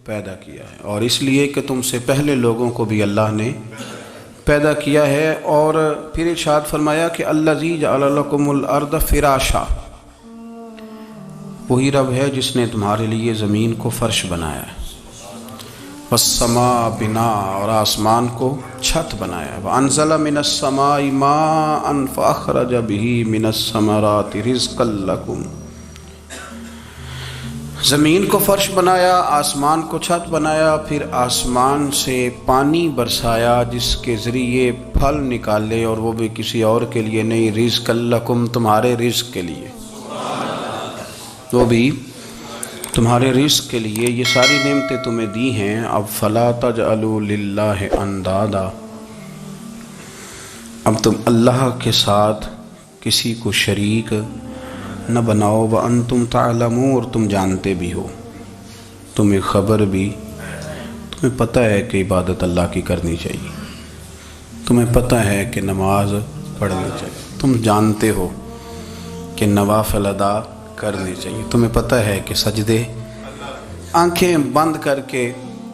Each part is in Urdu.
پیدا کیا ہے، اور اس لیے کہ تم سے پہلے لوگوں کو بھی اللہ نے پیدا کیا ہے۔ اور پھر ارشاد فرمایا کہ الذی جعل لکم الارض فراشا، وہی رب ہے جس نے تمہارے لیے زمین کو فرش بنایا ہے، والسماء بناء، اور آسمان کو چھت بنایا ہے، وانزل من السماء ماء فاخرج به من الثمرات رزقا لکم، زمین کو فرش بنایا، آسمان کو چھت بنایا، پھر آسمان سے پانی برسایا جس کے ذریعے پھل نکالے، اور وہ بھی کسی اور کے لیے نہیں، رزقا لکم، تمہارے رزق کے لیے، وہ بھی تمہارے رزق کے لیے۔ یہ ساری نعمتیں تمہیں دی ہیں، اب فلا تجعلوا للہ اندادا، اب تم اللہ کے ساتھ کسی کو شریک نہ بناؤ، وانتم تعلمون، اور تم جانتے بھی ہو، تمہیں خبر بھی، تمہیں پتہ ہے کہ عبادت اللہ کی کرنی چاہیے، تمہیں پتہ ہے کہ نماز پڑھنی چاہیے، تم جانتے ہو کہ نوافل ادا کرنے چاہیے، تمہیں پتہ ہے کہ سجدے آنکھیں بند کر کے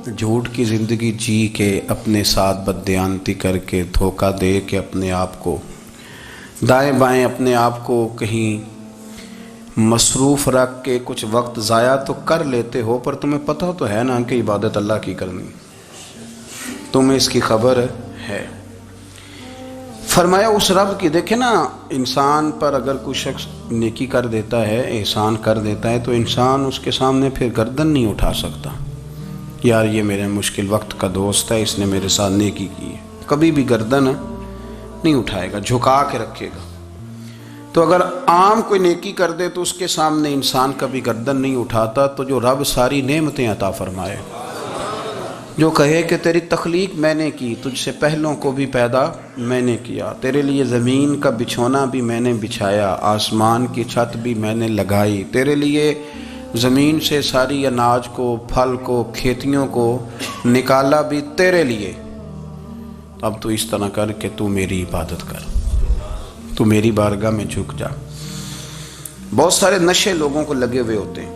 جھوٹ کی زندگی جی کے، اپنے ساتھ بددیانتی کر کے، دھوکہ دے کے، اپنے آپ کو دائیں بائیں، اپنے آپ کو کہیں مصروف رکھ کے کچھ وقت ضائع تو کر لیتے ہو، پر تمہیں پتہ تو ہے نا کہ عبادت اللہ کی کرنی، تمہیں اس کی خبر ہے۔ فرمایا اس رب کی، دیکھیں نا، انسان پر اگر کوئی شخص نیکی کر دیتا ہے، احسان کر دیتا ہے، تو انسان اس کے سامنے پھر گردن نہیں اٹھا سکتا، یار یہ میرے مشکل وقت کا دوست ہے، اس نے میرے ساتھ نیکی کی ہے، کبھی بھی گردن نہیں اٹھائے گا، جھکا کے رکھے گا۔ تو اگر عام کوئی نیکی کر دے تو اس کے سامنے انسان کبھی گردن نہیں اٹھاتا، تو جو رب ساری نعمتیں عطا فرمائے، جو کہے کہ تیری تخلیق میں نے کی، تجھ سے پہلوں کو بھی پیدا میں نے کیا، تیرے لیے زمین کا بچھونا بھی میں نے بچھایا، آسمان کی چھت بھی میں نے لگائی، تیرے لیے زمین سے ساری اناج کو، پھل کو، کھیتیوں کو نکالا بھی تیرے لیے، اب تو اس طرح کر کہ تو میری عبادت کر، تو میری بارگاہ میں جھک جا۔ بہت سارے نشے لوگوں کو لگے ہوئے ہوتے ہیں،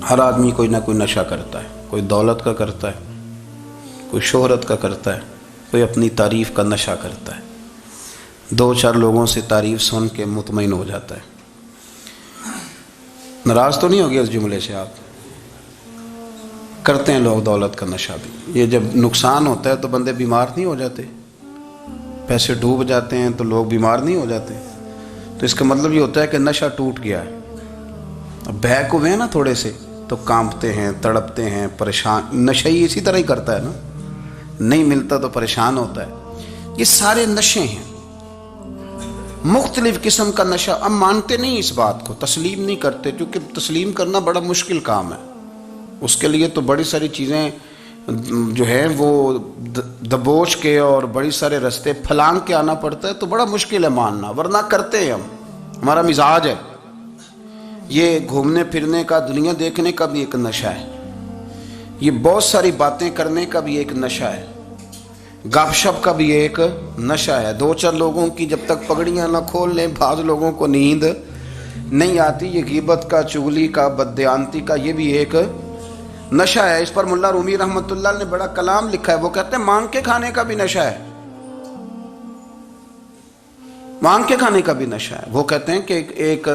ہر آدمی کوئی نہ کوئی نشہ کرتا ہے، کوئی دولت کا کرتا ہے، کوئی شہرت کا کرتا ہے، کوئی اپنی تعریف کا نشہ کرتا ہے، دو چار لوگوں سے تعریف سن کے مطمئن ہو جاتا ہے۔ ناراض تو نہیں ہو گیا اس جملے سے؟ آپ کرتے ہیں لوگ دولت کا نشہ بھی، یہ جب نقصان ہوتا ہے تو بندے بیمار نہیں ہو جاتے، پیسے ڈوب جاتے ہیں تو لوگ بیمار نہیں ہو جاتے، تو اس کا مطلب یہ ہوتا ہے کہ نشہ ٹوٹ گیا ہے۔ اب بہک ہوئے ہیں نا تھوڑے سے تو کانپتے ہیں، تڑپتے ہیں، پریشان، نشہ ہی اسی طرح ہی کرتا ہے نا، نہیں ملتا تو پریشان ہوتا ہے۔ یہ سارے نشے ہیں، مختلف قسم کا نشہ۔ اب مانتے نہیں اس بات کو، تسلیم نہیں کرتے، کیونکہ تسلیم کرنا بڑا مشکل کام ہے، اس کے لیے تو بڑی ساری چیزیں جو ہیں وہ دبوچ کے اور بڑی سارے رستے پھلانگ کے آنا پڑتا ہے، تو بڑا مشکل ہے ماننا، ورنہ کرتے ہیں ہم، ہمارا مزاج ہے۔ یہ گھومنے پھرنے کا، دنیا دیکھنے کا بھی ایک نشہ ہے، یہ بہت ساری باتیں کرنے کا بھی ایک نشہ ہے، گپ شپ کا بھی ایک نشہ ہے۔ دو چار لوگوں کی جب تک پگڑیاں نہ کھول لیں، بعض لوگوں کو نیند نہیں آتی، یہ غیبت کا، چغلی کا، بددیانتی کا، یہ بھی ایک نشہ ہے۔ اس پر ملا رومی رحمۃ اللہ نے بڑا کلام لکھا ہے، وہ کہتے ہیں مانگ کے کھانے کا بھی نشہ ہے، مانگ کے کھانے کا بھی نشہ ہے۔ وہ کہتے ہیں کہ ایک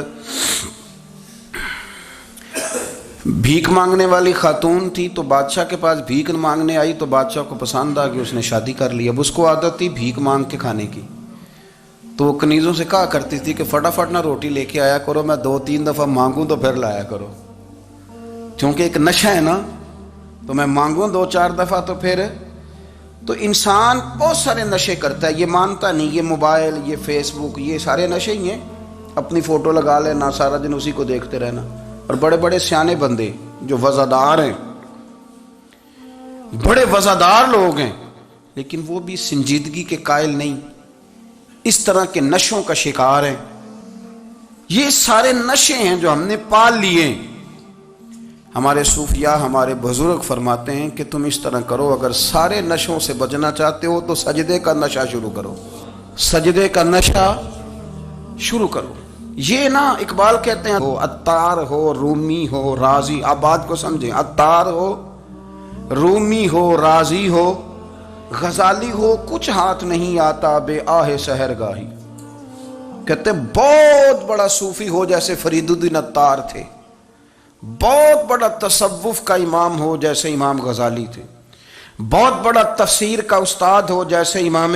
بھیک مانگنے والی خاتون تھی، تو بادشاہ کے پاس بھیک مانگنے آئی، تو بادشاہ کو پسند آ گئی، اس نے شادی کر لی۔ اب اس کو عادت تھی بھیک مانگ کے کھانے کی، تو وہ کنیزوں سے کہا کرتی تھی کہ فٹافٹ نہ روٹی لے کے آیا کرو، میں 2-3 دفعہ مانگوں تو پھر لایا کرو، کیونکہ ایک نشہ ہے نا، تو میں مانگوں 2-4 دفعہ تو پھر۔ تو انسان بہت سارے نشے کرتا ہے، یہ مانتا نہیں، یہ موبائل، یہ فیس بک، یہ سارے نشے ہی ہیں، اپنی فوٹو لگا لینا، سارا دن اسی کو دیکھتے رہنا۔ اور بڑے بڑے سیانے بندے جو وزادار ہیں، بڑے وزادار لوگ ہیں، لیکن وہ بھی سنجیدگی کے قائل نہیں، اس طرح کے نشوں کا شکار ہیں۔ یہ سارے نشے ہیں جو ہم نے پال لیے۔ ہمارے صوفیاء، ہمارے بزرگ فرماتے ہیں کہ تم اس طرح کرو، اگر سارے نشوں سے بچنا چاہتے ہو تو سجدے کا نشہ شروع کرو، سجدے کا نشہ شروع کرو۔ یہ نا اقبال کہتے ہیں عطار ہو رومی ہو رازی، آپ بات کو سمجھیں، عطار ہو رومی ہو رازی ہو غزالی ہو کچھ ہاتھ نہیں آتا بے آہ سحر گاہی۔ کہتے ہیں بہت بڑا صوفی ہو جیسے فرید الدین عطار تھے، بہت بڑا تصوف کا امام ہو جیسے امام غزالی تھے، بہت بڑا تفسیر کا استاد ہو جیسے امام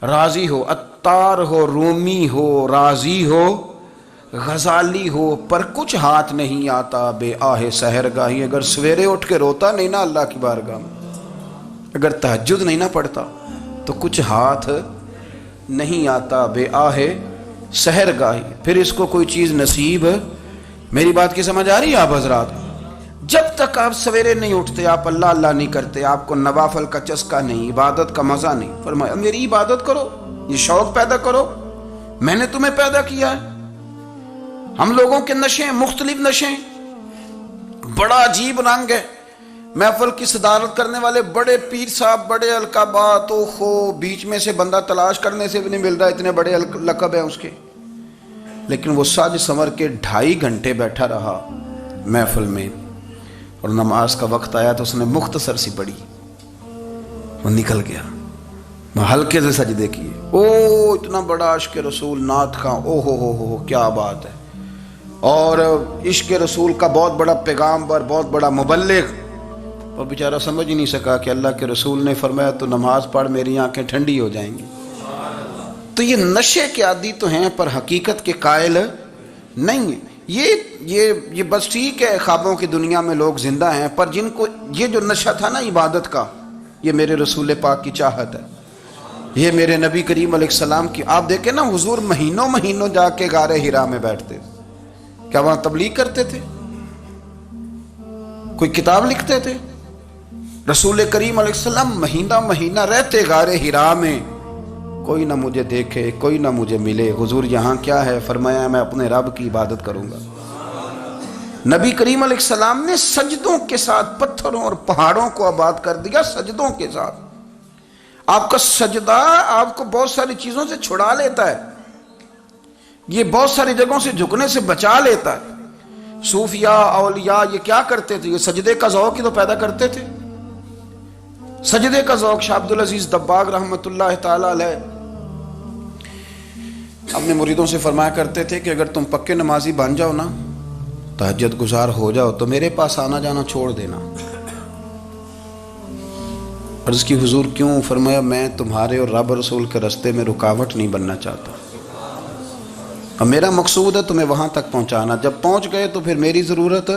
رازی ہو، عطار ہو رومی ہو رازی ہو غزالی ہو، پر کچھ ہاتھ نہیں آتا بے آہ سحر گاہی۔ اگر سویرے اٹھ کے روتا نہیں نا اللہ کی بارگاہ میں، اگر تہجد نہیں نہ پڑھتا تو کچھ ہاتھ نہیں آتا بے آہ سحر گاہی، پھر اس کو کوئی چیز نصیب۔ میری بات کی سمجھ آ رہی ہے آپ حضرات؟ جب تک آپ سویرے نہیں اٹھتے، آپ اللہ اللہ نہیں کرتے، آپ کو نوافل کا چسکا نہیں، عبادت کا مزہ نہیں، فرمایا میری عبادت کرو، یہ شوق پیدا کرو، میں نے تمہیں پیدا کیا ہے۔ ہم لوگوں کے نشے مختلف نشے، بڑا عجیب رنگ ہے۔ محفل کی صدارت کرنے والے بڑے پیر صاحب، بڑے القابات، بیچ میں سے بندہ تلاش کرنے سے بھی نہیں مل رہا، اتنے بڑے لقب ہیں اس کے، لیکن وہ سج سنور کے 2.5 گھنٹے بیٹھا رہا محفل میں، اور نماز کا وقت آیا تو اس نے مختصر سی پڑھی، وہ نکل گیا، وہ ہلکے سے سجدے کیے۔ اتنا بڑا عشق رسول نعت خواں، ہو کیا بات ہے، اور عشق رسول کا بہت بڑا پیغامبر، بہت بڑا مبلغ، اور بیچارہ سمجھ ہی نہیں سکا کہ اللہ کے رسول نے فرمایا تو نماز پڑھ میری آنکھیں ٹھنڈی ہو جائیں گی۔ تو یہ نشے کے عادی تو ہیں پر حقیقت کے قائل نہیں ہیں۔ یہ بس ٹھیک ہے، خوابوں کی دنیا میں لوگ زندہ ہیں، پر جن کو یہ جو نشہ تھا نا عبادت کا، یہ میرے رسول پاک کی چاہت ہے، یہ میرے نبی کریم علیہ السلام کی۔ آپ دیکھیں نا حضور مہینوں جا کے غار حرا میں بیٹھتے، کیا وہاں تبلیغ کرتے تھے؟ کوئی کتاب لکھتے تھے؟ رسول کریم علیہ السلام مہینہ رہتے غار حرا میں، کوئی نہ مجھے دیکھے، کوئی نہ مجھے ملے، حضور یہاں کیا ہے؟ فرمایا میں اپنے رب کی عبادت کروں گا۔ نبی کریم علیہ السلام نے سجدوں کے ساتھ پتھروں اور پہاڑوں کو آباد کر دیا، سجدوں کے ساتھ۔ آپ کا سجدہ آپ کو بہت ساری چیزوں سے چھڑا لیتا ہے، یہ بہت ساری جگہوں سے جھکنے سے بچا لیتا ہے۔ صوفیاء اولیاء یہ کیا کرتے تھے؟ یہ سجدے کا ذوق ہی تو پیدا کرتے تھے، سجدے کا ذوق۔ شاہ عبد العزیز دباغ رحمۃ اللہ تعالی علیہ اپنے مریدوں سے فرمایا کرتے تھے کہ اگر تم پکے نمازی بن جاؤ نا، تہجد گزار ہو جاؤ، تو میرے پاس آنا جانا چھوڑ دینا۔ عرض کی حضور کیوں؟ فرمایا میں تمہارے اور رب رسول کے راستے میں رکاوٹ نہیں بننا چاہتا، اور میرا مقصود ہے تمہیں وہاں تک پہنچانا، جب پہنچ گئے تو پھر میری ضرورت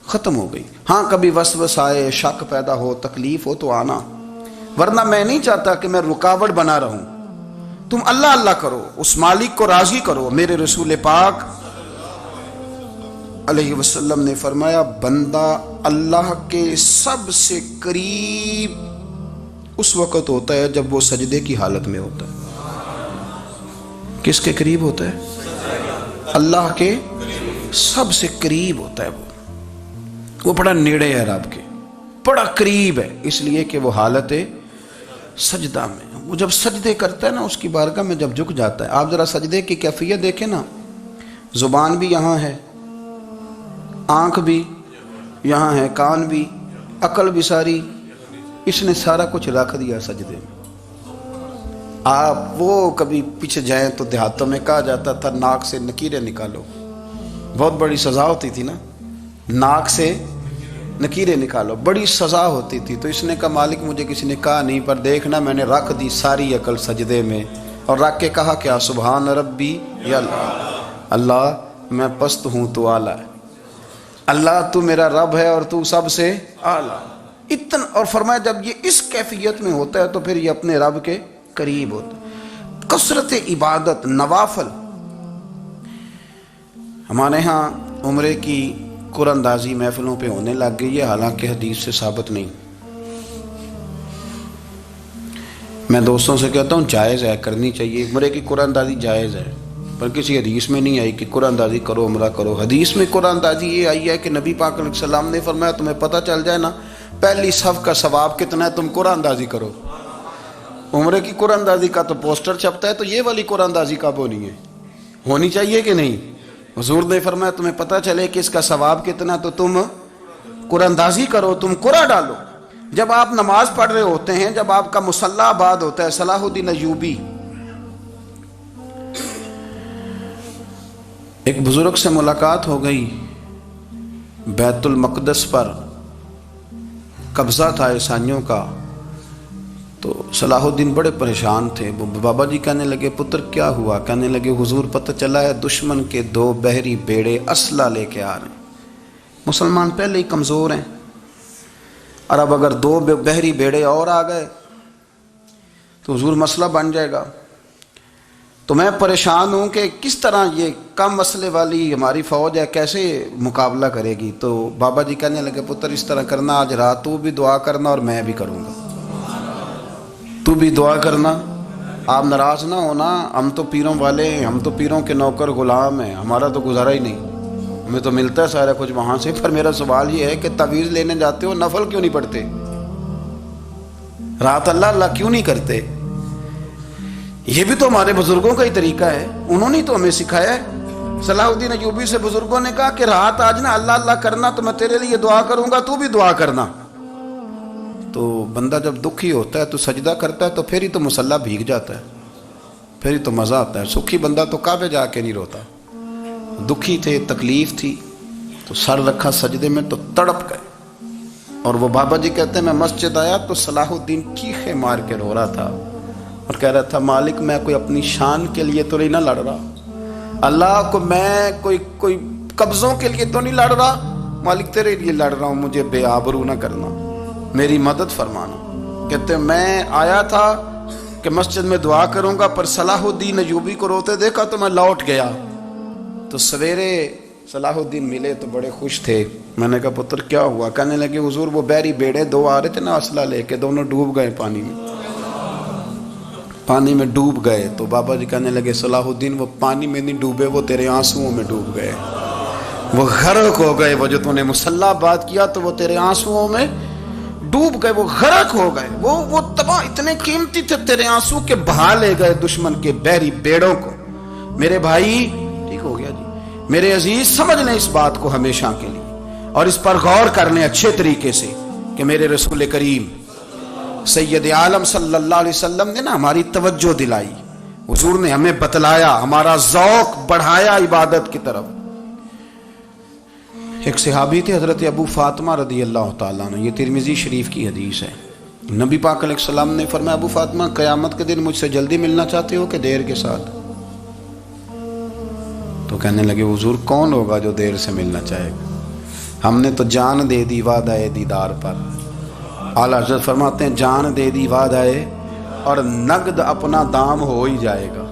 ختم ہو گئی۔ ہاں کبھی وسوس آئے، شک پیدا ہو، تکلیف ہو تو آنا، ورنہ میں نہیں چاہتا کہ میں رکاوٹ بنا رہوں۔ تم اللہ اللہ کرو، اس مالک کو راضی کرو۔ میرے رسول پاک علیہ وسلم نے فرمایا بندہ اللہ کے سب سے قریب اس وقت ہوتا ہے جب وہ سجدے کی حالت میں ہوتا ہے۔ کس کے قریب ہوتا ہے؟ اللہ کے سب سے قریب ہوتا ہے، وہ بڑا نیڑے ہے رب کے، بڑا قریب ہے، اس لیے کہ وہ حالت سجدہ میں، وہ جب سجدے کرتا ہے نا اس کی بارگاہ میں جب جھک جاتا ہے۔ آپ ذرا سجدے کی کیفیت دیکھیں نا، زبان بھی یہاں ہے، آنکھ بھی یہاں ہے، کان بھی، عقل بھی ساری، اس نے سارا کچھ رکھ دیا سجدے میں۔ آپ وہ کبھی پیچھے جائیں تو دیہاتوں میں کہا جاتا تھا ناک سے نکیریں نکالو، بہت بڑی سزا ہوتی تھی نا، ناک سے نکیریں نکالو، بڑی سزا ہوتی تھی۔ تو اس نے کہا مالک مجھے کسی نے کہا نہیں، پر دیکھنا میں نے رکھ دی ساری عقل سجدے میں، اور رکھ کے کہا کیا؟ سبحان ربی یا اللہ میں پست ہوں تو اعلیٰ ہے، اللہ تو میرا رب ہے اور تو سب سے اعلیٰ اتنا۔ اور فرمایا جب یہ اس کیفیت میں ہوتا ہے تو پھر یہ اپنے رب کے قریب ہوتا ہے۔ کثرت عبادت، نوافل۔ ہمارے ہاں عمرے کی قرآن اندازی محفلوں پہ ہونے لگ گئی ہے، حالانکہ حدیث سے ثابت نہیں۔ میں دوستوں سے کہتا ہوں جائز ہے، کرنی چاہیے، عمرے کی قرآن اندازی جائز ہے، پر کسی حدیث میں نہیں آئی کہ قرآن اندازی کرو عمرہ کرو۔ حدیث میں قرآن اندازی یہ آئی ہے کہ نبی پاک علیہ السلام نے فرمایا تمہیں پتہ چل جائے نا پہلی صف کا ثواب کتنا ہے، تم قرآن اندازی کرو۔ عمرے کی قرآن اندازی کا تو پوسٹر چھپتا ہے، تو یہ والی قرآن اندازی کب ہونی ہے؟ ہونی چاہیے کہ نہیں؟ حضور نے فرمایا تمہیں پتہ چلے کہ اس کا ثواب کتنا تو تم قرآن اندازی کرو، تم قرآن ڈالو۔ جب آپ نماز پڑھ رہے ہوتے ہیں، جب آپ کا مصلی آباد ہوتا ہے، صلاح الدین ایوبی ایک بزرگ سے ملاقات ہو گئی، بیت المقدس پر قبضہ تھا عیسائیوں کا، تو صلاح الدین بڑے پریشان تھے۔ وہ بابا جی کہنے لگے پتر کیا ہوا؟ کہنے لگے حضور پتہ چلا ہے دشمن کے 2 بحری بیڑے اسلحہ لے کے آ رہے ہیں، مسلمان پہلے ہی کمزور ہیں، اور اب اگر 2 بحری بیڑے اور آ گئے تو حضور مسئلہ بن جائے گا۔ تو میں پریشان ہوں کہ کس طرح یہ کم مسئلے والی ہماری فوج ہے کیسے مقابلہ کرے گی۔ تو بابا جی کہنے لگے پتر اس طرح کرنا، آج رات تو بھی دعا کرنا اور میں بھی کروں گا، تو بھی دعا کرنا، آپ ناراض نہ ہونا، ہم تو پیروں والے ہیں، ہم تو پیروں کے نوکر غلام ہیں، ہمارا تو گزارا ہی نہیں، ہمیں تو ملتا ہے سارا کچھ وہاں سے۔ پر میرا سوال یہ ہے کہ تعویذ لینے جاتے ہو نفل کیوں نہیں پڑھتے؟ رات اللہ اللہ کیوں نہیں کرتے؟ یہ بھی تو ہمارے بزرگوں کا ہی طریقہ ہے، انہوں نے تو ہمیں سکھایا ہے۔ صلاح الدین ایوبی سے بزرگوں نے کہا کہ رات آج نا اللہ اللہ کرنا، تو میں تیرے لیے دعا کروں گا، تو بھی دعا کرنا۔ تو بندہ جب دکھی ہوتا ہے تو سجدہ کرتا ہے تو پھر ہی تو مصلی بھیگ جاتا ہے، پھر ہی تو مزہ آتا ہے۔ سکھی بندہ تو کعبے جا کے نہیں روتا، دکھی تھے، تکلیف تھی، تو سر رکھا سجدے میں تو تڑپ گئے۔ اور وہ بابا جی کہتے ہیں میں مسجد آیا تو صلاح الدین چیخے مار کے رو رہا تھا اور کہہ رہا تھا مالک میں کوئی اپنی شان کے لیے تو نہیں نہ لڑ رہا، اللہ کو میں کوئی قبضوں کے لیے تو نہیں لڑ رہا، مالک تیرے لیے لڑ رہا ہوں، مجھے بے آبرو نہ کرنا، میری مدد فرمانا۔ کہتے ہیں میں آیا تھا کہ مسجد میں دعا کروں گا، پر صلاح الدین ایوبی کو روتے دیکھا تو میں لوٹ گیا۔ تو سویرے صلاح الدین ملے تو بڑے خوش تھے۔ میں نے کہا پتر کیا ہوا؟ کہنے لگے حضور وہ بحری بیڑے 2 آ رہے تھے نا اسلحہ لے کے، دونوں ڈوب گئے پانی میں ڈوب گئے۔ تو بابا جی کہنے لگے صلاح الدین وہ پانی میں نہیں ڈوبے، وہ تیرے آنسوؤں میں ڈوب گئے، وہ غرق ہو گئے۔ وہ جو تو نے مصلی آباد کیا تو وہ تیرے آنسوؤں میں ڈوب گئے، وہ غرق ہو گئے، وہ تباہ، اتنے قیمتی تھے تیرے آنسو کے بہا لے گئے دشمن کے بحری بیڑوں کو۔ میرے بھائی ٹھیک ہو گیا جی، میرے عزیز سمجھ لیں اس بات کو ہمیشہ کے لیے، اور اس پر غور کر لیں اچھے طریقے سے کہ میرے رسول کریم سید عالم صلی اللہ علیہ وسلم نے نا ہماری توجہ دلائی، حضور نے ہمیں بتلایا، ہمارا ذوق بڑھایا عبادت کی طرف۔ ایک صحابی تھے حضرت ابو فاطمہ رضی اللہ تعالیٰ عنہ، یہ ترمذی شریف کی حدیث ہے۔ نبی پاک علیہ السلام نے فرمایا ابو فاطمہ قیامت کے دن مجھ سے جلدی ملنا چاہتے ہو کہ دیر کے ساتھ؟ تو کہنے لگے حضور کون ہوگا جو دیر سے ملنا چاہے گا، ہم نے تو جان دے دی وعدہ دیدار پر۔ اعلیٰ حضرت فرماتے ہیں جان دے دی وعدہ اور نقد اپنا دام ہو ہی جائے گا۔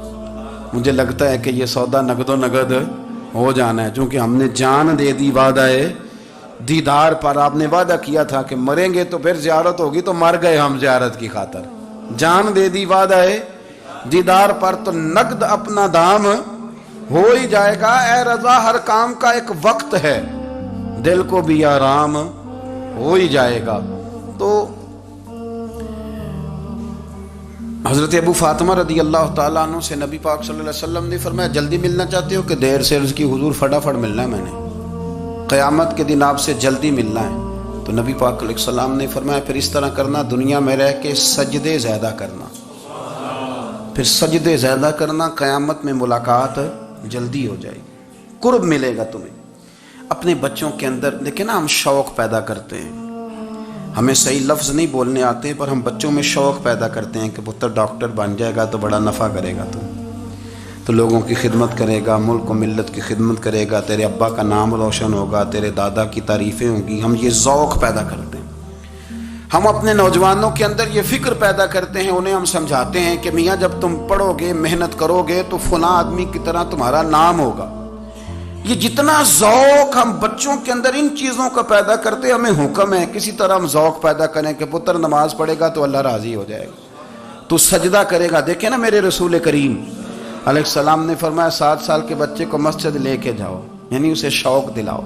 مجھے لگتا ہے کہ یہ سودا نقد و نقد ہو جانا ہے، چونکہ ہم نے جان دے دی وعدہ دیدار پر۔ آپ نے وعدہ کیا تھا کہ مریں گے تو پھر زیارت ہوگی، تو مر گئے ہم زیارت کی خاطر۔ جان دے دی وعدہ دیدار پر تو نقد اپنا دام ہو ہی جائے گا۔ اے رضا ہر کام کا ایک وقت ہے، دل کو بھی آرام ہو ہی جائے گا۔ تو حضرت ابو فاطمہ رضی اللہ تعالیٰ عنہ سے نبی پاک صلی اللہ علیہ وسلم نے فرمایا جلدی ملنا چاہتے ہو کہ دیر سے؟ عرض کی حضور فٹافٹ ملنا ہے، میں نے قیامت کے دن آپ سے جلدی ملنا ہے۔ تو نبی پاک علیہ السلام نے فرمایا پھر اس طرح کرنا، دنیا میں رہ کے سجدے زیادہ کرنا، پھر سجدے زیادہ کرنا، قیامت میں ملاقات جلدی ہو جائے گی، قرب ملے گا تمہیں۔ اپنے بچوں کے اندر دیکھیں نا، ہم شوق پیدا کرتے ہیں، ہمیں صحیح لفظ نہیں بولنے آتے پر ہم بچوں میں شوق پیدا کرتے ہیں کہ پتر ڈاکٹر بن جائے گا تو بڑا نفع کرے گا، تو لوگوں کی خدمت کرے گا، ملک و ملت کی خدمت کرے گا، تیرے ابا کا نام روشن ہوگا، تیرے دادا کی تعریفیں ہوں گی۔ ہم یہ ذوق پیدا کرتے ہیں، ہم اپنے نوجوانوں کے اندر یہ فکر پیدا کرتے ہیں، انہیں ہم سمجھاتے ہیں کہ میاں جب تم پڑھو گے، محنت کرو گے تو فلاں آدمی کی طرح تمہارا نام ہوگا۔ یہ جتنا ذوق ہم بچوں کے اندر ان چیزوں کا پیدا کرتے، ہمیں حکم ہے کسی طرح ہم ذوق پیدا کریں کہ پتر نماز پڑھے گا تو اللہ راضی ہو جائے گا، تو سجدہ کرے گا۔ دیکھیں نا میرے رسول کریم علیہ السلام نے فرمایا 7 سال کے بچے کو مسجد لے کے جاؤ، یعنی اسے شوق دلاؤ،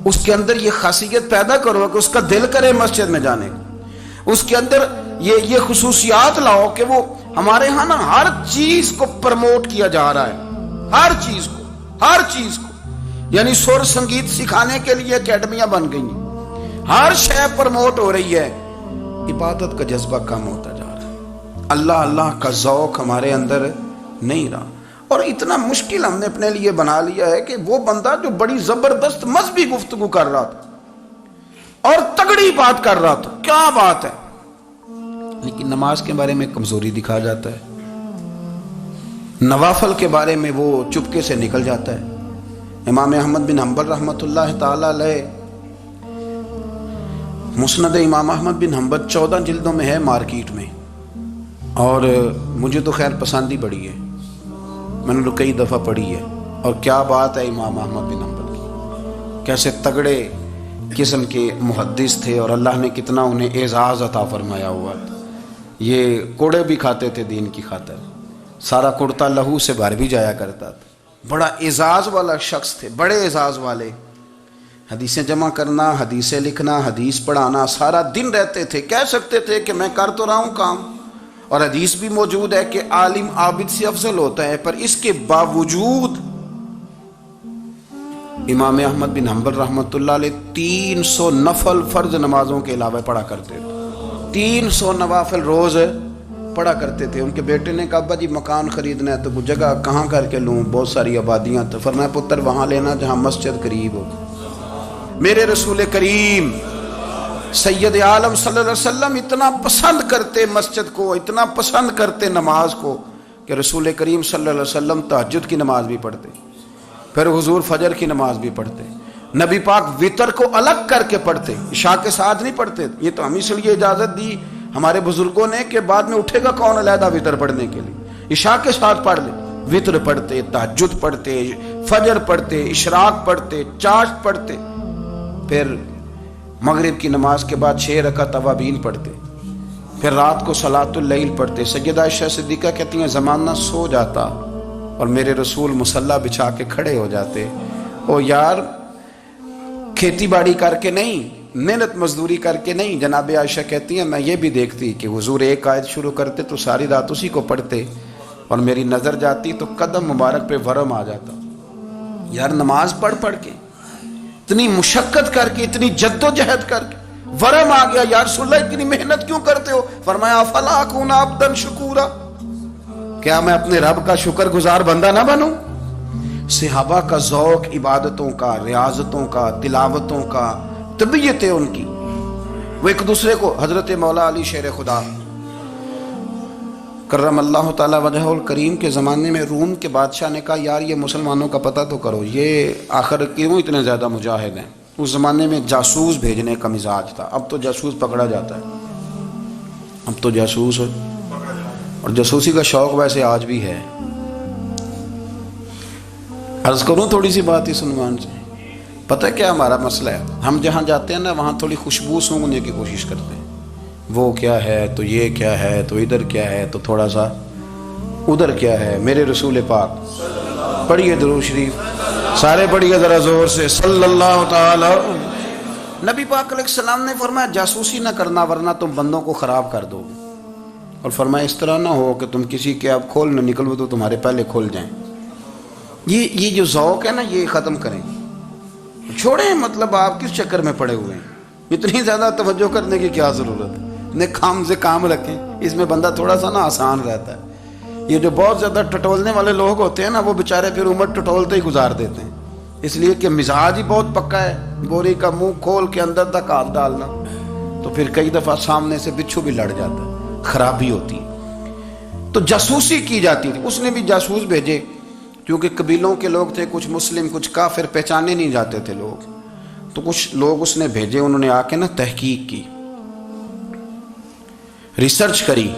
اس کے اندر یہ خاصیت پیدا کرو کہ اس کا دل کرے مسجد میں جانے کو، اس کے اندر یہ خصوصیات لاؤ کہ وہ ہمارے ہاں نا ہر چیز کو پروموٹ کیا جا رہا ہے، ہر چیز کو، ہر چیز کو، یعنی سر سنگیت سکھانے کے لیے اکیڈمیاں بن گئی ہیں، ہر شے پروموٹ ہو رہی ہے، عبادت کا جذبہ کم ہوتا جا رہا ہے، اللہ اللہ کا ذوق ہمارے اندر نہیں رہا۔ اور اتنا مشکل ہم نے اپنے لیے بنا لیا ہے کہ وہ بندہ جو بڑی زبردست مذہبی گفتگو کر رہا تھا اور تگڑی بات کر رہا تھا، کیا بات ہے، لیکن نماز کے بارے میں کمزوری دکھا جاتا ہے، نوافل کے بارے میں وہ چپکے سے نکل جاتا ہے۔ امام احمد بن حنبل رحمۃ اللہ تعالی علیہ، مسند امام احمد بن حنبل 14 جلدوں میں ہے مارکیٹ میں، اور مجھے تو خیر پسند ہی بڑی ہے، میں نے تو کئی دفعہ پڑھی ہے، اور کیا بات ہے امام احمد بن حنبل کی، کیسے تگڑے قسم کے محدث تھے اور اللہ نے کتنا انہیں اعزاز عطا فرمایا ہوا تھا۔ یہ کوڑے بھی کھاتے تھے دین کی خاطر، سارا کرتا لہو سے بھر بھی جایا کرتا تھا، بڑا اعزاز والا شخص تھے، بڑے اعزاز والے، حدیثیں جمع کرنا، حدیثیں لکھنا، حدیث پڑھانا، سارا دن رہتے تھے، کہہ سکتے تھے کہ میں کر تو رہا ہوں کام، اور حدیث بھی موجود ہے کہ عالم عابد سے افضل ہوتا ہے، پر اس کے باوجود امام احمد بن حنبل رحمۃ اللہ علیہ 300 نفل فرض نمازوں کے علاوہ پڑھا کرتے تھے، 300 نوافل روز پڑھا کرتے تھے۔ ان کے بیٹے نے کہا ابا جی مکان خریدنا ہے تو وہ جگہ کہاں کر کے لوں، بہت ساری آبادیاں، تو فرمایا پتر وہاں لینا جہاں مسجد قریب ہو۔ میرے رسول کریم سید عالم صلی اللہ علیہ وسلم اتنا پسند کرتے مسجد کو، اتنا پسند کرتے نماز کو، کہ رسول کریم صلی اللہ علیہ وسلم تہجد کی نماز بھی پڑھتے، پھر حضور فجر کی نماز بھی پڑھتے، نبی پاک وتر کو الگ کر کے پڑھتے، عشاء کے ساتھ نہیں پڑھتے۔ یہ تو ہم اس لیے اجازت دی ہمارے بزرگوں نے کہ بعد میں اٹھے گا کون علیحدہ وتر پڑھنے کے لیے، عشاء کے ساتھ پڑھ لے، وتر پڑھتے، تہجد پڑھتے، فجر پڑھتے، اشراق پڑھتے، چاشت پڑھتے، پھر مغرب کی نماز کے بعد 6 رکعت اوابین پڑھتے، پھر رات کو صلاۃ اللیل پڑھتے۔ سیدہ عائشہ صدیقہ کہتی ہیں زمانہ سو جاتا اور میرے رسول مصلی بچھا کے کھڑے ہو جاتے، او یار کھیتی باڑی کر کے نہیں، محنت مزدوری کر کے نہیں، جناب عائشہ کہتی ہیں میں یہ بھی دیکھتی کہ حضور ایک آیت شروع کرتے تو ساری رات اسی کو پڑھتے، اور میری نظر جاتی تو قدم مبارک پہ ورم آ جاتا، یار نماز پڑھ پڑھ کے اتنی مشقت کر کے، اتنی جد و جہد کر کے ورم آ گیا، یا رسول اللہ اتنی محنت کیوں کرتے ہو؟ فرمایا افلا اکون عبدا شکورا، کیا میں اپنے رب کا شکر گزار بندہ نہ بنوں؟ صحابہ کا ذوق عبادتوں کا، ریاضتوں کا، تلاوتوں کا، طبیعت ہے ان کی، وہ ایک دوسرے کو، حضرت مولا علی شیر خدا کرم اللہ تعالی وجہہ الکریم کے زمانے میں روم کے بادشاہ نے کہا یار یہ مسلمانوں کا پتہ تو کرو، یہ آخر کیوں اتنے زیادہ مجاہد ہیں؟ اس زمانے میں جاسوس بھیجنے کا مزاج تھا، اب تو جاسوس پکڑا جاتا ہے، اب تو جاسوس ہے، اور جاسوسی کا شوق ویسے آج بھی ہے۔ عرض کروں تھوڑی سی بات اس عنوان سے، پتہ کیا ہمارا مسئلہ ہے؟ ہم جہاں جاتے ہیں نا وہاں تھوڑی خوشبو سونگنے کی کوشش کرتے ہیں، وہ کیا ہے تو یہ کیا ہے تو ادھر کیا ہے تو تھوڑا سا ادھر کیا ہے۔ میرے رسول پاک پڑھیے درود شریف، سارے پڑھیے ذرا زور سے، صلی اللہ تعالی۔ نبی پاک علیہ السلام نے فرمایا جاسوسی نہ کرنا ورنہ تم بندوں کو خراب کر دو گے، اور فرمایا اس طرح نہ ہو کہ تم کسی کے آپ کھول نہ نکلو تو تمہارے پہلے کھول جائیں۔ یہ جو ذوق ہے نا یہ ختم کریں، چھوڑیں، مطلب آپ کس چکر میں پڑے ہوئے ہیں، اتنی زیادہ توجہ کرنے کی کیا ضرورت ہے؟ اپنے کام سے کام رکھیں، اس میں بندہ تھوڑا سا نا آسان رہتا ہے۔ یہ جو بہت زیادہ ٹٹولنے والے لوگ ہوتے ہیں نا وہ بیچارے پھر عمر ٹٹولتے ہی گزار دیتے ہیں، اس لیے کہ مزاج ہی بہت پکا ہے، بوری کا منہ کھول کے اندر تک ہاتھ ڈالنا، تو پھر کئی دفعہ سامنے سے بچھو بھی لڑ جاتا ہے، خرابی ہوتی ہے۔ تو جاسوسی کی جاتی تھی، اس نے بھی جاسوس بھیجے، کیونکہ قبیلوں کے لوگ تھے، کچھ مسلم کچھ کافر، پہچانے نہیں جاتے تھے لوگ، تو کچھ لوگ اس نے بھیجے، انہوں نے آ کے نا تحقیق کی، ریسرچ کری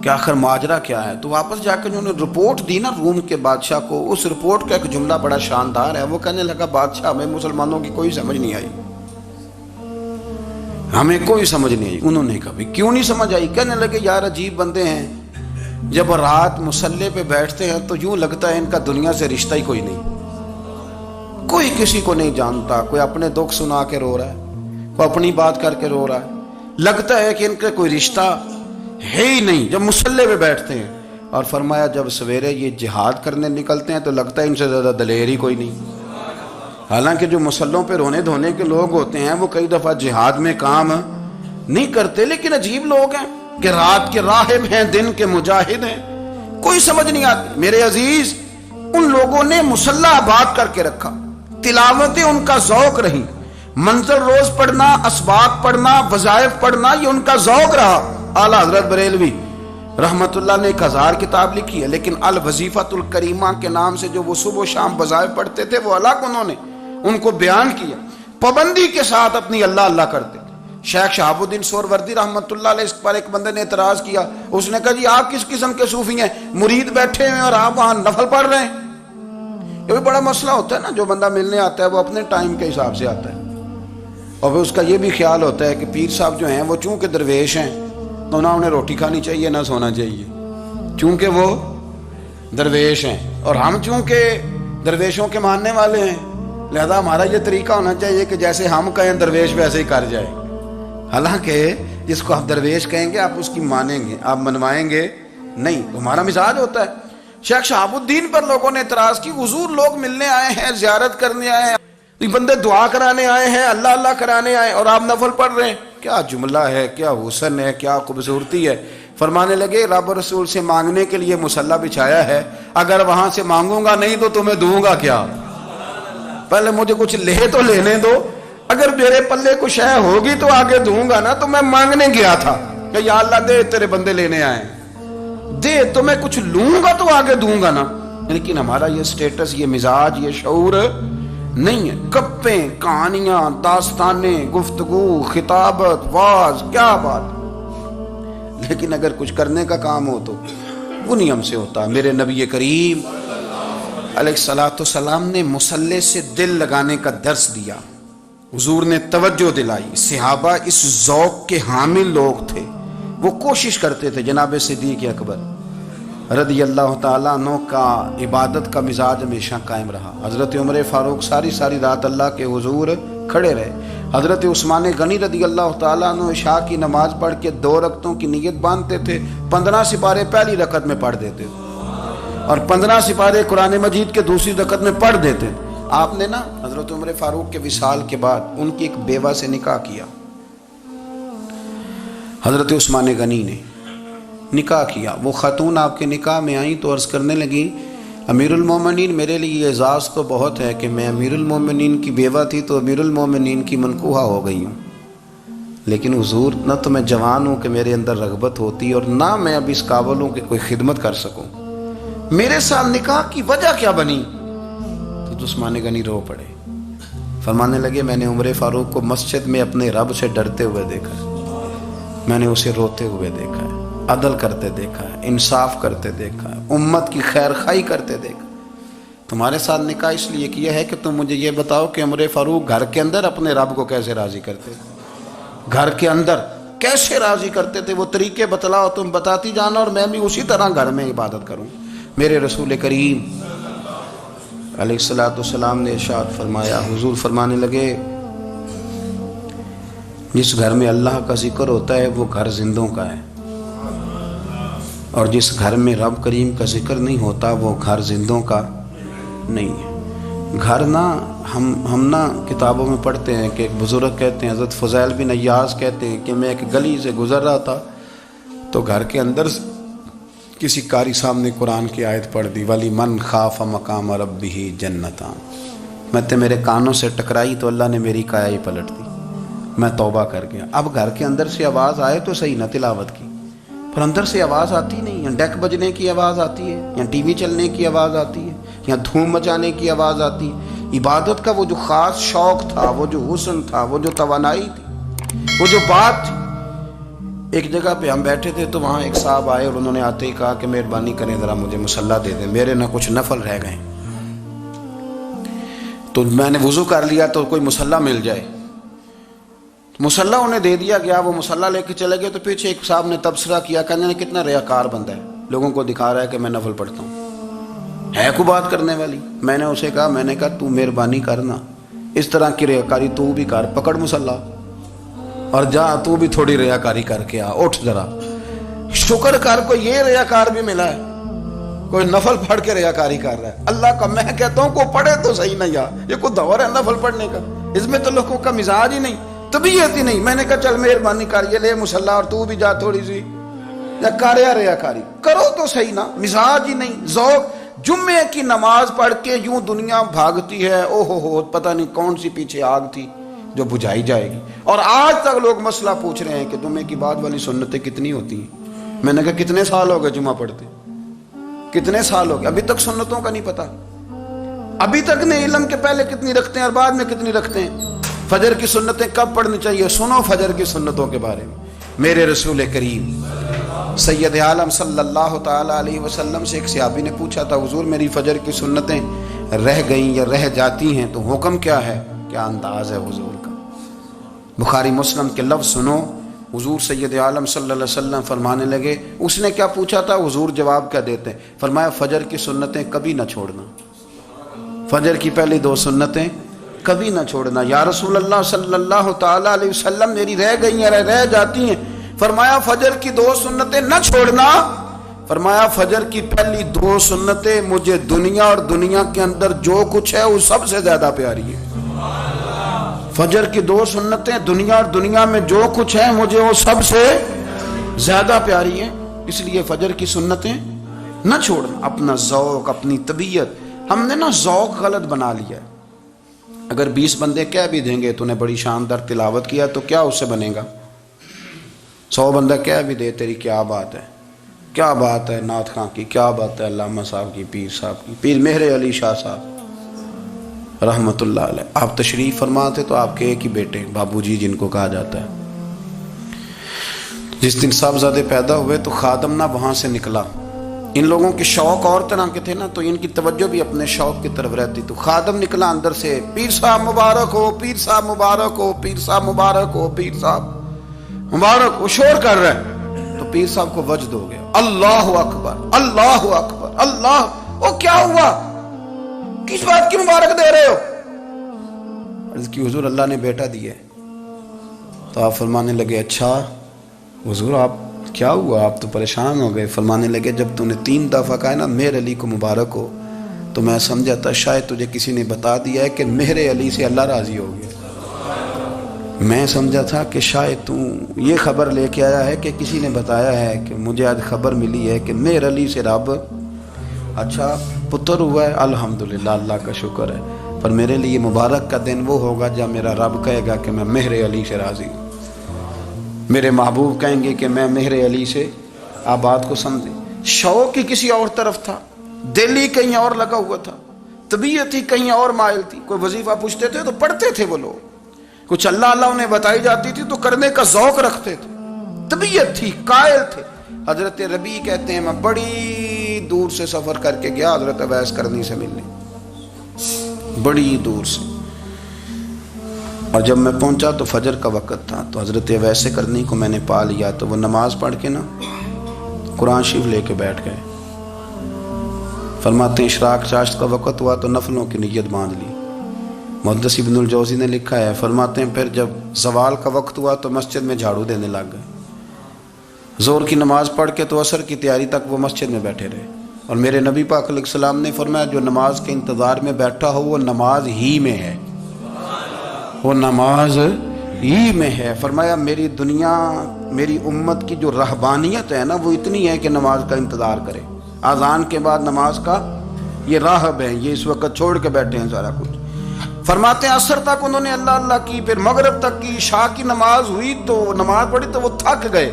کہ آخر ماجرا کیا ہے، تو واپس جا کے انہوں نے رپورٹ دی نا روم کے بادشاہ کو، اس رپورٹ کا ایک جملہ بڑا شاندار ہے، وہ کہنے لگا بادشاہ ہمیں مسلمانوں کی کوئی سمجھ نہیں آئی، ہمیں کوئی سمجھ نہیں آئی۔ انہوں نے کہا کیوں نہیں سمجھ آئی؟ کہنے لگے یار عجیب بندے ہیں، جب رات مسلح پہ بیٹھتے ہیں تو یوں لگتا ہے ان کا دنیا سے رشتہ ہی کوئی نہیں، کوئی کسی کو نہیں جانتا، کوئی اپنے دکھ سنا کے رو رہا ہے، کوئی اپنی بات کر کے رو رہا ہے، لگتا ہے کہ ان کا کوئی رشتہ ہے ہی نہیں۔ جب مسلح پہ بیٹھتے ہیں اور فرمایا جب سویرے یہ جہاد کرنے نکلتے ہیں تو لگتا ہے ان سے زیادہ دلیر ہی کوئی نہیں۔ حالانکہ جو مسلوں پہ رونے دھونے کے لوگ ہوتے ہیں وہ کئی دفعہ جہاد میں کام نہیں کرتے، لیکن عجیب لوگ ہیں کہ رات کے راہب ہیں دن کے مجاہد ہیں، کوئی سمجھ نہیں آتی۔ میرے عزیز، ان لوگوں نے مسلح آباد کر کے رکھا، تلاوتیں ان کا ذوق رہی، منظر روز پڑھنا، اسباق پڑھنا، وظائف پڑھنا، یہ ان کا ذوق رہا۔ اعلیٰ حضرت بریلوی رحمت اللہ نے 1000 کتاب لکھی ہے، لیکن الوظیفۃ الکریمہ کے نام سے جو وہ صبح و شام وظائف پڑھتے تھے وہ الگ انہوں نے ان کو بیان کیا، پابندی کے ساتھ اپنی اللہ اللہ کرتے تھے۔ شیخ شہاب الدین سہروردی رحمت اللہ علیہ، اس پر ایک بندے نے اعتراض کیا، اس نے کہا جی آپ کس قسم کے صوفی ہیں، مرید بیٹھے ہیں اور آپ وہاں نفل پڑھ رہے ہیں؟ یہ بھی بڑا مسئلہ ہوتا ہے نا، جو بندہ ملنے آتا ہے وہ اپنے ٹائم کے حساب سے آتا ہے، اور پھر اس کا یہ بھی خیال ہوتا ہے کہ پیر صاحب جو ہیں وہ چونکہ درویش ہیں تو نہ انہیں روٹی کھانی چاہیے نہ سونا چاہیے، چونکہ وہ درویش ہیں، اور ہم چونکہ درویشوں کے ماننے والے ہیں لہذا ہمارا یہ طریقہ ہونا چاہیے کہ جیسے ہم کہیں درویش ویسے ہی کر جائے۔ حالانکہ جس کو آپ درویش کہیں گے آپ اس کی مانیں گے، آپ منوائیں گے نہیں، ہمارا مزاج ہوتا ہے۔ شیخ شہاب الدین پر لوگوں نے اعتراض کی، حضور لوگ ملنے آئے ہیں، زیارت کرنے آئے ہیں، یہ بندے دعا کرانے آئے ہیں، اللہ اللہ کرانے آئے اور آپ نفل پڑھ رہے ہیں، کیا جملہ ہے، کیا حسن ہے، کیا خوبصورتی ہے۔ فرمانے لگے رب رسول سے مانگنے کے لیے مصلی بچھایا ہے، اگر وہاں سے مانگوں گا نہیں تو تمہیں دوں گا کیا؟ پہلے مجھے کچھ لے تو لینے دو، اگر میرے پلے کچھ ہے ہوگی تو آگے دوں گا نا، تو میں مانگنے گیا تھا کہ یا اللہ دے تیرے بندے لینے آئے، دے تو میں کچھ لوں گا تو آگے دوں گا نا۔ لیکن ہمارا یہ سٹیٹس، یہ مزاج، یہ شعور نہیں ہے۔ گپیں، کہانیاں، داستانیں، گفتگو، خطابت، واز، کیا بات، لیکن اگر کچھ کرنے کا کام ہو تو وہ نہیں ہم سے ہوتا۔ میرے نبی کریم علیہ الصلوۃ والسلام نے مصلی سے دل لگانے کا درس دیا، حضور نے توجہ دلائی، صحابہ اس ذوق کے حامل لوگ تھے، وہ کوشش کرتے تھے۔ جناب صدیق اکبر رضی اللہ تعالیٰ عنہ کا عبادت کا مزاج ہمیشہ قائم رہا۔ حضرت عمر فاروق ساری رات اللہ کے حضور کھڑے رہے۔ حضرت عثمان غنی رضی اللہ تعالیٰ عنہ عشاء کی نماز پڑھ کے 2 رکعتوں کی نیت باندھتے تھے، 15 سپارے پہلی رکعت میں پڑھ دیتے تھے اور 15 سپارے قرآن مجید کے دوسری رکعت میں پڑھ دیتے۔ آپ نے نا حضرت عمر فاروق کے وصال کے بعد ان کی ایک بیوہ سے نکاح کیا، حضرت عثمان غنی نے نکاح کیا۔ وہ خاتون آپ کے نکاح میں آئیں تو عرض کرنے لگی امیر المومنین میرے لیے یہ اعزاز تو بہت ہے کہ میں امیر المومنین کی بیوہ تھی تو امیر المومنین کی منکوحہ ہو گئی ہوں، لیکن حضور نہ تو میں جوان ہوں کہ میرے اندر رغبت ہوتی اور نہ میں اب اس قابل ہوں کہ کوئی خدمت کر سکوں، میرے ساتھ نکاح کی وجہ کیا بنی؟ تو عثمان غنی رو پڑے، فرمانے لگے میں نے عمر فاروق کو مسجد میں اپنے رب سے ڈرتے ہوئے دیکھا ہے، میں نے اسے روتے ہوئے دیکھا ہے، عدل کرتے دیکھا ہے، انصاف کرتے دیکھا ہے، امت کی خیر خواہی کرتے دیکھا۔ تمہارے ساتھ نکاح اس لیے کیا ہے کہ تم مجھے یہ بتاؤ کہ عمر فاروق گھر کے اندر اپنے رب کو کیسے راضی کرتے تھے، گھر کے اندر کیسے راضی کرتے تھے، وہ طریقے بتلاؤ، تم بتاتی جانا اور میں بھی اسی طرح گھر میں عبادت کروں۔ میرے رسول کریم علیہ الصلوۃ والسلام نے ارشاد فرمایا، حضور فرمانے لگے جس گھر میں اللہ کا ذکر ہوتا ہے وہ گھر زندوں کا ہے، اور جس گھر میں رب کریم کا ذکر نہیں ہوتا وہ گھر زندوں کا نہیں ہے۔ گھر نا ہم نا کتابوں میں پڑھتے ہیں کہ ایک بزرگ کہتے ہیں، حضرت فضیل بن ایاز کہتے ہیں کہ میں ایک گلی سے گزر رہا تھا تو گھر کے اندر کسی قاری صاحب نے قرآن کی آیت پڑھ دی، ولی من خاف مقام ربہ جنتان، میں تے میرے کانوں سے ٹکرائی تو اللہ نے میری کایا ہی پلٹ دی، میں توبہ کر گیا۔ اب گھر کے اندر سے آواز آئے تو صحیح نہ تلاوت کی، پر اندر سے آواز آتی نہیں، یا ڈیک بجنے کی آواز آتی ہے، یا ٹی وی چلنے کی آواز آتی ہے، یا دھوم مچانے کی آواز آتی ہے۔ عبادت کا وہ جو خاص شوق تھا، وہ جو حسن تھا، وہ جو توانائی تھی، وہ جو بات تھی۔ ایک جگہ پہ ہم بیٹھے تھے تو وہاں ایک صاحب آئے اور انہوں نے آتے ہی کہا کہ مہربانی کریں ذرا مجھے مصلی دے دیں، میرے نہ کچھ نفل رہ گئے۔ تو میں نے وضو کر لیا تو کوئی مصلی مل جائے، مصلی انہیں دے دیا گیا، وہ مصلی لے کے چلے گئے تو پیچھے ایک صاحب نے تبصرہ کیا، کہنے کتنا ریاکار بندہ ہے، لوگوں کو دکھا رہا ہے کہ میں نفل پڑھتا ہوں، ہے کو بات کرنے والی۔ میں نے اسے کہا، میں نے کہا تو مہربانی کرنا، اس طرح کی ریاکاری تو بھی کر، پکڑ مصلی اور جا تو بھی تھوڑی ریاکاری کر کے آ، اٹھ ذرا، شکر کر کو یہ ریاکار بھی ملا ہے۔ کوئی نفل پڑھ کے ریاکاری کر رہا ہے. اللہ کا میں کہتا ہوں کو پڑھے تو صحیح نہیں یار, یہ کوئی دور ہے نفل پڑھنے کا؟ اس میں تو لوگوں کا مزاج ہی نہیں, طبیعت ہی نہیں. میں نے کہا چل مہربانی کر یہ لے مصلی اور تو بھی جا تھوڑی سی یا کر یا ریاکاری کرو تو صحیح نا. مزاج ہی نہیں, ذوق. جمعے کی نماز پڑھ کے یوں دنیا بھاگتی ہے, او ہو پتہ نہیں کون سی پیچھے آگ تھی جو بجھائی جائے گی. اور آج تک لوگ مسئلہ پوچھ رہے ہیں کہ جمعے کی بعد والی سنتیں کتنی ہوتی ہیں. میں نے کہا کتنے سال ہو گئے جمعہ پڑھتے, کتنے سال ہو گئے, ابھی تک سنتوں کا نہیں پتا, ابھی تک نہیں علم کے پہلے کتنی رکھتے ہیں اور بعد میں کتنی رکھتے ہیں. فجر کی سنتیں کب پڑھنی چاہیے, سنو فجر کی سنتوں کے بارے میں. میرے رسول کریم سید عالم صلی اللہ تعالی علیہ وسلم سے ایک صحابی نے پوچھا تھا, حضور میری فجر کی سنتیں رہ گئیں یا رہ جاتی ہیں تو حکم کیا ہے, کیا انداز ہے حضور کا. بخاری مسلم کے لفظ سنو. حضور سید عالم صلی اللہ علیہ وسلم فرمانے لگے, اس نے کیا پوچھا تھا, حضور جواب کیا دیتے ہیں, فرمایا فجر کی سنتیں کبھی نہ چھوڑنا, فجر کی پہلی 2 سنتیں کبھی نہ چھوڑنا. یا رسول اللہ صلی اللہ تعالی علیہ وسلم میری رہ گئی ہیں, رہ جاتی ہیں. فرمایا فجر کی 2 سنتیں نہ چھوڑنا. فرمایا فجر کی پہلی 2 سنتیں مجھے دنیا اور دنیا کے اندر جو کچھ ہے وہ سب سے زیادہ پیاری ہے. فجر کی 2 سنتیں دنیا اور دنیا میں جو کچھ ہے مجھے وہ سب سے زیادہ پیاری ہیں. اس لیے فجر کی سنتیں نہ چھوڑنا. اپنا ذوق, اپنی طبیعت, ہم نے نا ذوق غلط بنا لیا ہے. اگر 20 بندے کہہ بھی دیں گے تو نے بڑی شاندار تلاوت کیا تو کیا اس سے بنے گا. 100 بندہ کہہ بھی دے تیری کیا بات ہے, کیا بات ہے نعت خاں کی, کیا بات ہے علامہ صاحب کی, پیر صاحب کی, پیر مہر علی شاہ صاحب رحمت اللہ علیہ. آپ تشریف فرما تھے تو آپ کے ایک ہی بیٹے بابو جی جن کو کہا جاتا ہے, جس دن صاحبزادے پیدا ہوئے تو خادم نہ وہاں سے نکلا. ان لوگوں کے شوق اور طرح کے تھے نا, تو ان کی توجہ بھی اپنے شوق کی طرف رہتی. تو خادم نکلا اندر سے, پیر صاحب مبارک ہو, پیر صاحب مبارک ہو, پیر صاحب مبارک ہو, پیر صاحب مبارک. وہ شور کر رہا ہے تو پیر صاحب کو وجد ہو گیا, اللہ اکبر, اللہ اکبر, اللہ. وہ کیا ہوا, کس بات کی مبارک دے رہے ہو؟ عرض کی حضور اللہ نے بیٹا دیا ہے. تو آپ فرمانے لگے اچھا حضور آپ کیا ہوا, آپ تو پریشان ہو گئے. فرمانے لگے جب تو نے 3 دفعہ کہا نا مہر علی کو مبارک ہو تو میں سمجھا تھا شاید تجھے کسی نے بتا دیا ہے کہ مہر علی سے اللہ راضی ہو گیا. میں سمجھا تھا کہ شاید تو یہ خبر لے کے آیا ہے کہ کسی نے بتایا ہے کہ مجھے آج خبر ملی ہے کہ مہر علی سے رب اچھا پتر ہوا ہے. الحمدللہ, اللہ کا شکر ہے. پر میرے لیے مبارک کا دن وہ ہوگا جب میرا رب کہے گا کہ میں مہر علی سے راضی ہوں. میرے محبوب کہیں گے کہ میں مہر علی سے. آپ بات کو سمجھیں, شوق ہی کسی اور طرف تھا, دل ہی کہیں اور لگا ہوا تھا, طبیعت ہی کہیں اور مائل تھی. کوئی وظیفہ پوچھتے تھے تو پڑھتے تھے وہ لوگ, کچھ اللہ اللہ انہیں بتائی جاتی تھی تو کرنے کا ذوق رکھتے تھے, طبیعت تھی, قائل تھے. حضرت ربیع کہتے ہیں میں بڑی دور سے سفر کر کے گیا حضرت اویس کرنی سے ملنے, بڑی دور سے. اور جب میں پہنچا تو فجر کا وقت تھا, تو حضرت اویس کرنی کو میں نے پا لیا. تو وہ نماز پڑھ کے نا قرآن شریف لے کے بیٹھ گئے. فرماتے ہیں اشراق چاشت کا وقت ہوا تو نفلوں کی نیت باندھ لی. محدث ابن الجوزی نے لکھا ہے, فرماتے ہیں پھر جب زوال کا وقت ہوا تو مسجد میں جھاڑو دینے لگ گئے. زور کی نماز پڑھ کے تو عصر کی تیاری تک وہ مسجد میں بیٹھے رہے. اور میرے نبی پاک علیہ السلام نے فرمایا جو نماز کے انتظار میں بیٹھا ہو وہ نماز ہی میں ہے, وہ نماز ہی میں ہے. فرمایا میری دنیا میری امت کی جو رہبانیت ہے نا وہ اتنی ہے کہ نماز کا انتظار کرے. اذان کے بعد نماز کا یہ راہب ہے, یہ اس وقت چھوڑ کے بیٹھے ہیں سارا کچھ. فرماتے ہیں عصر تک انہوں نے اللہ اللہ کی, پھر مغرب تک کی, عشاء کی نماز ہوئی تو نماز پڑھی تو وہ تھک گئے.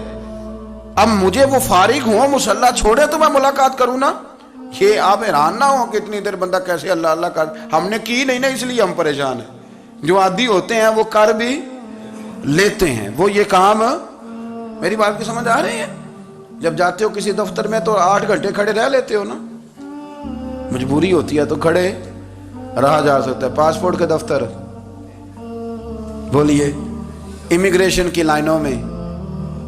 اب مجھے وہ فارغ ہوں مصلی چھوڑے تو میں ملاقات کروں نا. یہ آپ حیران نہ ہو کہ اتنی دیر بندہ کیسے اللہ اللہ کر, ہم نے کی نہیں نا اس لیے ہم پریشان ہیں. جو عادی ہوتے ہیں وہ کر بھی لیتے ہیں. وہ یہ کام, میری بات کی سمجھ آ رہی ہے؟ جب جاتے ہو کسی دفتر میں تو 8 گھنٹے کھڑے رہ لیتے ہو نا, مجبوری ہوتی ہے تو کھڑے رہا جا سکتا ہے. پاسپورٹ کے دفتر بولیے, امیگریشن کی لائنوں میں,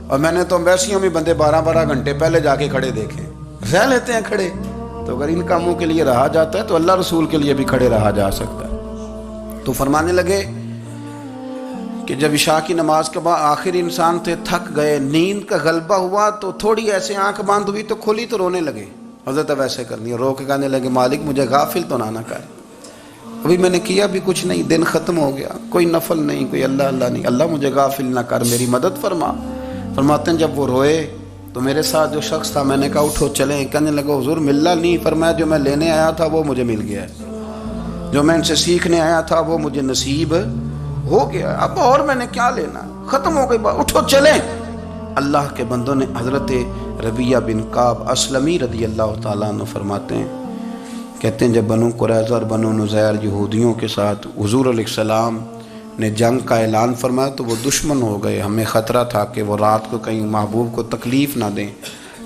اور میں نے تو ایمبیسیوں میں بندے 12 گھنٹے پہلے جا کے کھڑے دیکھے, رہ لیتے ہیں کھڑے. تو اگر ان کاموں کے لیے رہا جاتا ہے تو اللہ رسول کے لیے بھی کھڑے رہا جا سکتا ہے. تو فرمانے لگے کہ جب عشاء کی نماز کے بعد آخر انسان تھے, تھک گئے, نیند کا غلبہ ہوا تو تھوڑی ایسے آنکھ بند ہوئی تو کھولی تو رونے لگے. حضرت ویسے کرنی ہے، رو کے کہنے لگے مالک مجھے غافل تو نہ کر، ابھی میں نے کیا بھی کچھ نہیں، دن ختم ہو گیا، کوئی نفل نہیں، کوئی اللہ اللہ نہیں، اللہ مجھے غافل نہ کر، میری مدد فرما۔ فرماتے ہیں جب وہ روئے تو میرے ساتھ جو شخص تھا میں نے کہا اٹھو چلیں، کہنے لگا حضور ملنا نہیں، فرمایا جو میں لینے آیا تھا وہ مجھے مل گیا ہے، جو میں ان سے سیکھنے آیا تھا وہ مجھے نصیب ہو گیا، اب اور میں نے کیا لینا، ختم ہو گئی بات، اٹھو چلیں۔ اللہ کے بندوں نے حضرت ربیعہ بن کعب اسلمی رضی اللہ تعالیٰ عنہ فرماتے ہیں، کہتے ہیں جب بنو قریظہ اور بنو نذیر یہودیوں کے ساتھ حضور علیہ السلام نے جنگ کا اعلان فرمایا تو وہ دشمن ہو گئے، ہمیں خطرہ تھا کہ وہ رات کو کہیں محبوب کو تکلیف نہ دیں،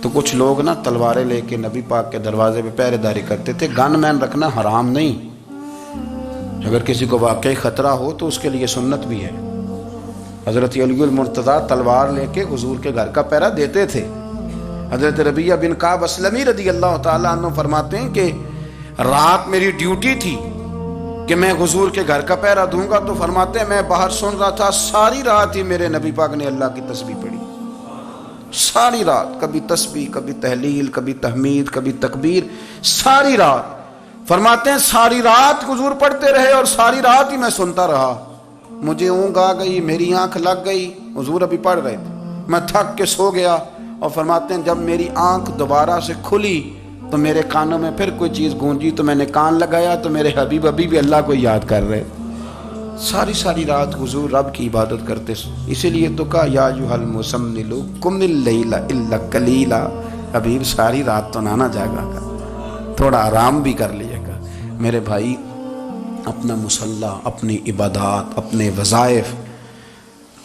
تو کچھ لوگ نا تلواریں لے کے نبی پاک کے دروازے پہ پہرے داری کرتے تھے۔ گن مین رکھنا حرام نہیں، اگر کسی کو واقعی خطرہ ہو تو اس کے لیے سنت بھی ہے۔ حضرت علی المرتضیٰ تلوار لے کے حضور کے گھر کا پہرا دیتے تھے۔ حضرت ربیعہ بن کعب اسلمی رضی اللہ تعالیٰ عنہ فرماتے ہیں کہ رات میری ڈیوٹی تھی کہ میں حضور کے گھر کا پہرا دوں گا، تو فرماتے ہیں میں باہر سن رہا تھا، ساری رات ہی میرے نبی پاک نے اللہ کی تسبیح پڑھی، ساری رات، کبھی تسبیح، کبھی تحلیل، کبھی تحمید، کبھی تکبیر، ساری رات۔ فرماتے ہیں ساری رات حضور پڑھتے رہے اور ساری رات ہی میں سنتا رہا، مجھے اونگ آ گئی، میری آنکھ لگ گئی، حضور ابھی پڑھ رہے تھے، میں تھک کے سو گیا، اور فرماتے ہیں جب میری آنکھ دوبارہ سے کھلی تو میرے کانوں میں پھر کوئی چیز گونجی، تو میں نے کان لگایا تو میرے حبیب ابھی بھی اللہ کو یاد کر رہے، ساری رات حضور رب کی عبادت کرتے، اسی لیے تو کہا یا ایھا المزمل قم اللیل الا قلیلا، حبیب ساری رات تو نہ جاگا گا، تھوڑا آرام بھی کر لیے گا۔ میرے بھائی اپنا مصلی، اپنی عبادات، اپنے وظائف،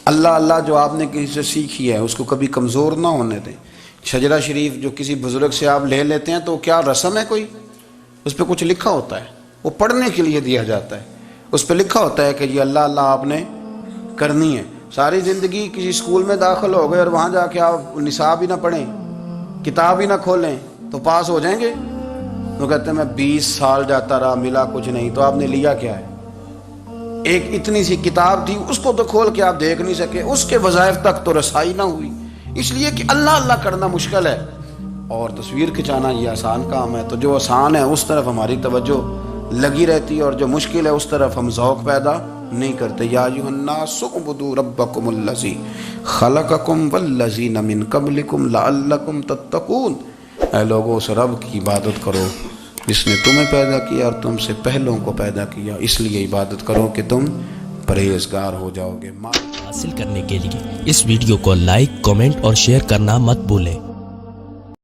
اللہ اللہ جو آپ نے کسی سے سیکھی ہے اس کو کبھی کمزور نہ ہونے دیں۔ شجرہ شریف جو کسی بزرگ سے آپ لے لیتے ہیں تو کیا رسم ہے کوئی؟ اس پہ کچھ لکھا ہوتا ہے، وہ پڑھنے کے لیے دیا جاتا ہے، اس پہ لکھا ہوتا ہے کہ یہ اللہ اللہ آپ نے کرنی ہے۔ ساری زندگی کسی اسکول میں داخل ہو گئے اور وہاں جا کے آپ نصاب ہی نہ پڑھیں، کتاب ہی نہ کھولیں تو پاس ہو جائیں گے؟ وہ کہتے ہیں میں 20 سال جاتا رہا ملا کچھ نہیں، تو آپ نے لیا کیا ہے؟ ایک اتنی سی کتاب تھی، اس کو تو کھول کے آپ دیکھ نہیں سکے، اس کے وظائف تک تو رسائی نہ ہوئی، اس لیے کہ اللہ اللہ کرنا مشکل ہے اور تصویر کھنچانا یہ آسان کام ہے۔ تو جو آسان ہے اس طرف ہماری توجہ لگی رہتی ہے اور جو مشکل ہے اس طرف ہم ذوق پیدا نہیں کرتے۔ یا ایھا الناس اعبدوا ربکم الذی خلقکم والذین من قبلکم لعلکم تتقون، اے لوگوں اس رب کی عبادت کرو جس نے تمہیں پیدا کیا اور تم سے پہلوں کو پیدا کیا، اس لیے عبادت کرو کہ تم پرہیزگار ہو جاؤ گے۔ حاصل کرنے کے لیے اس ویڈیو کو لائک، کامنٹ اور شیئر کرنا مت بھولیں۔